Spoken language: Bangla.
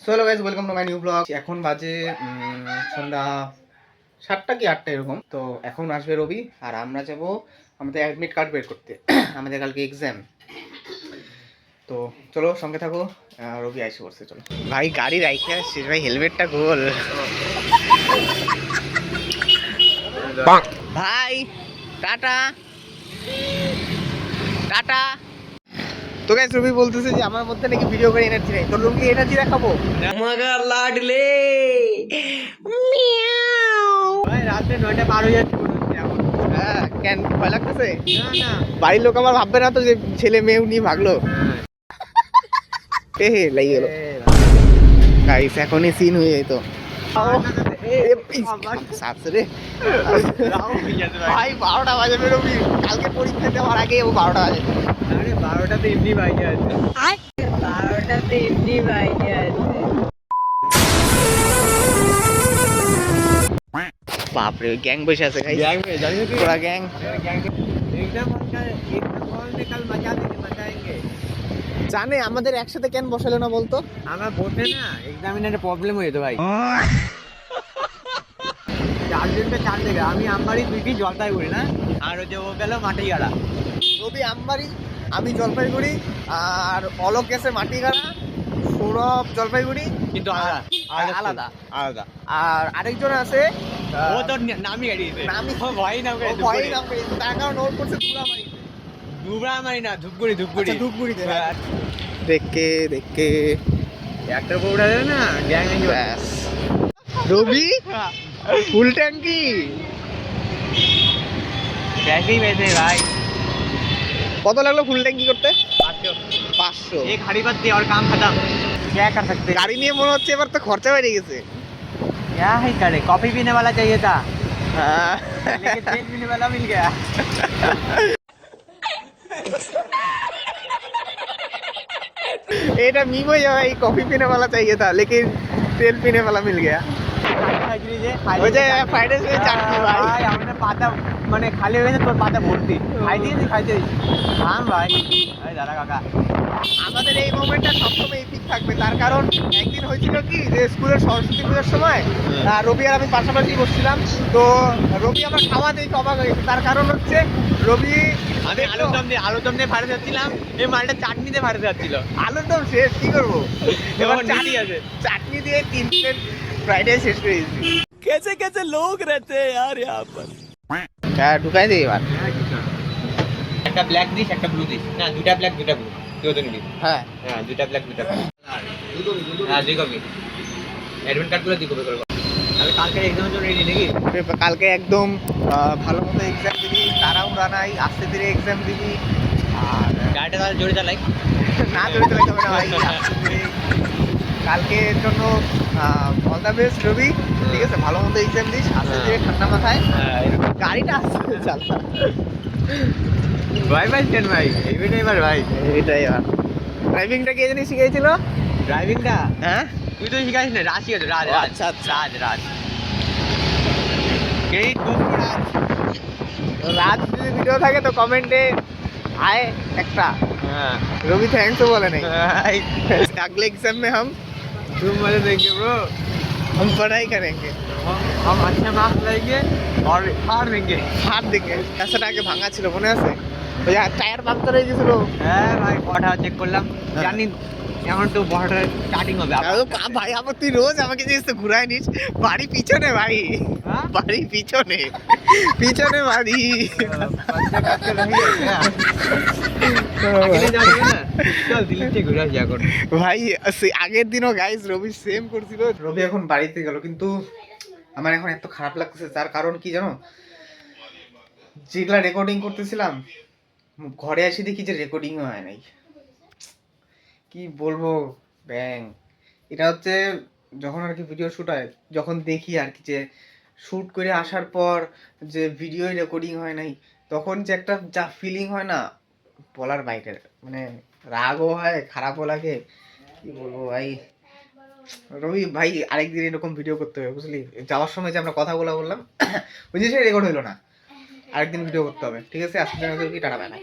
So hello guys, welcome to my new blog. এখন বাজে সন্ধ্যা 7টা কি 8টা এরকম। তো এখন আসবে রবি আর আমরা যাব আমাদের অ্যাডমিট কার্ড বের করতে। আমাদের কালকে এক্সাম। তো চলো সঙ্গে থাকো। রবি আইসে পড়ছে, চলো। ভাই গাড়ি রাইখে আসছিস ভাই, হেলমেটটা গোল ভাই। Tata tata. তো গাইস রবি বলতেছে যে আমার মধ্যে নাকি ভিডিও করে এনার্জি নেই। তো রবি এনার্জি দেখাবো मगर लाडले ভাই রাতে 9টা পার হয়ে যাচ্ছে মনে হচ্ছে এখন। হ্যাঁ, কেন ভয় লাগতেছে? না না বাড়ির লোক আমার ভাববে না তো যে ছেলে মেয়ে নিয়ে ভাগলো? হে হে লেগে গেল গাইস, এখনই সিন হয়ে যেত ভাই। 12টা বাজে বেরোবি কালকে পরীক্ষা দেওয়ার আগে, ও 12টা বাজে। আরে 12টাতে এমনি বাইকে আছে 12টাতে এমনি বাইকে আছে। বাপরে, গ্যাং বসে আছে গাইস। গ্যাং में जाने की पूरा गैंग। एकदम उनका एकदम बॉल में कल मजा देंगे मचाएंगे। জানে আমাদের একসাথে কেন বসালো না বলতো? আমার বসে না এক্সামিনারে প্রবলেম হয়ে যেত ভাই। 4 দিনটা 4 জায়গা, আমি আমবাড়ি দুইটি জলপাইগুড়ি না, আর ওই যে ও গেল মাটিগাড়া। রবি আমবাড়ি, আমি জলপাইগুড়ি, আর অলোক গেছে মাটিগাড়া, সৌরভ জলপাইগুড়ি। কিন্তু আলাদা আলাদা। আলাদা। আর আরেকজন আছে, ও তো নামই গাড়িয়েছে নামই- ও ভয় নাম ও ভয়ে নাম করেছে, তার কারণ ওর করছে দুরামারি। দুবরা মারি না ধূপগুড়ি ধূপগুড়ি আচ্ছা, ধূপগুড়িতে। দেখে দেখে একটা বউড়া দেয় না গ্যাং এ ব্যাস। রবি ফুল ট্যাঙ্কি। ট্যাঙ্কি বেঁধে ভাই কত লাগলো ফুল ট্যাঙ্কি করতে? 500 500। एक हाड़ी बात दे और काम खत्म। क्या कर सकते हैं? গাড়ি নিয়ে মনে হচ্ছে এবার তো খরচা বেড়ে গেছে। क्या ही करे, कॉफी पीने वाला चाहिए था হ্যাঁ। लेकिन तेल पीने वाला मिल गया। এটা মিম হয়ে যাবে, এই কফি पीने वाला चाहिए था लेकिन तेल पीने वाला मिल गया। ওই যে ফ্রাইড রাইস এর চাটনি ভাই। ভাই আমাদের পাতা মানে খালি হয়ে গেছে, তোর পাতা ভর্তি। খাইতে থাম ভাই। আরে দাদা কাকা, আমাদের এই মোমেন্টটা সবসময় এপিক থাকবে, তার কারণ একদিন হয়েছিল কি যে স্কুলের সরস্বতী পুজোর সময় রবি আর আমি পাশাপাশি বসছিলাম। তো রবি আমার খাওয়া দেখে অবাক হয়ে গেছে, তার কারণ হচ্ছে রবি আমি আলুর দম দিয়ে ফাড়ে যাচ্ছিলাম, এই মালটা চাটনি দিয়ে ফাড়ে যাচ্ছিল। আলুর দম শেষ, কি করবো এবার? এবার নীতি আছে। চাটনি দিয়ে 3 প্লেট ফ্রাইড রাইস শেষ করে দিয়েছি। कैसे कैसे लोग रहते हैं यार यहाँ पर। হ্যাঁ, ঢুকাই দিই এবার। একটা ব্ল্যাক দিস একটা ব্লু দিস, না দুটা ব্ল্যাক দুটা ব্লু, তুই ওদের নিবি। হ্যাঁ, হ্যাঁ দুটা ব্ল্যাক দুটা ব্লু। হ্যাঁ দুই কপি অ্যাডমিট কার্ডগুলো দুই কপি করে। তাহলে কালকে এক্সামের জন্য রেডি নাকি? কালকে একদম ভালো মতো এক্সাম দিবি, তাড়াহুড়া নাই, আস্তে ধীরে এক্সাম দিবি। আর গাড়িটা তাহলে জোরে চালাই। না জড়িত লাগতে হবে না ভাই, আস্তে ধীরে। কালকের জন্য অল দ্য বেস্ট রবি, ঠিক আছে? ভালো মতো এক্সাম দিস, আস্তে ধীরে, ঠান্ডা মাথায়। গাড়িটা আস্তে ধীরে চালা। ভাই ভাই কেন ভাই এবার ভাই এটাই আর। ড্রাইভিংটা কে জানি শিখিয়েছিল? ড্রাইভিংটা হ্যাঁ, তুই তো শিখাইস না, রাজ শিখাচ্ছে। রাজ ও, রাজ আচ্ছা, আচ্ছা। রাজ রাজ এই রাজ। রাজ যদি ভিডিও থাকে তো কমেন্টে आए একটা। हाँ रवि थैंक्स तो बोले नहीं। भाई अगले एग्जाम में तुम मजे देंगे ब्रो, हम पढ़ाई करेंगे, हम अच्छे मार्क्स लाएंगे और हार देंगे। হাত দিকে রাস্তাটা আগে ভাঙা ছিল, মনে আছে? ওই টায়ার পাংচার হয়ে গেছিল। হ্যাঁ ভাই বড়টা চেক করলাম, জানি এখন তো বড়টা স্টার্টিং হবে। ভাই আবার তুই রোজ আমাকে জিনিস তো ঘুরাই নিস। বাড়ি পিছনে ভাই, হ্যাঁ? বাড়ি পিছনে, পিছনে বাড়ি। চল দিল্লিতে ঘুরে আসি এখন। ভাই আগের দিনও গাইস রবি সেম করছিল। রবি এখন বাড়িতে গেল, কিন্তু আমার এখন এত খারাপ লাগতেছে। তার কারণ কি জানো? যেগুলা রেকর্ডিং করতেছিলাম ঘরে এসে দেখি যে রেকর্ডিং হয় নাই। কি বলবো ব্যাং। এটা হচ্ছে যখন আর কি ভিডিও শ্যুট হয়, যখন দেখি আর কি যে শ্যুট করে আসার পর যে ভিডিও রেকর্ডিং হয় নাই, তখন যে একটা যা ফিলিং হয় না, বলার বাইরে। মানে রাগও হয়, খারাপও লাগে। কি বলবো ভাই। রবি ভাই আরেকদিন এরকম ভিডিও করতে হবে, বুঝলি? যাওয়ার সময় যে আমরা কথাগুলো বললাম ওই জিনিসটা রেকর্ড হইলো না, আরেকদিন ভিডিও করতে হবে, ঠিক আছে? আজকের জন্য কি টাটা, বাই বাই।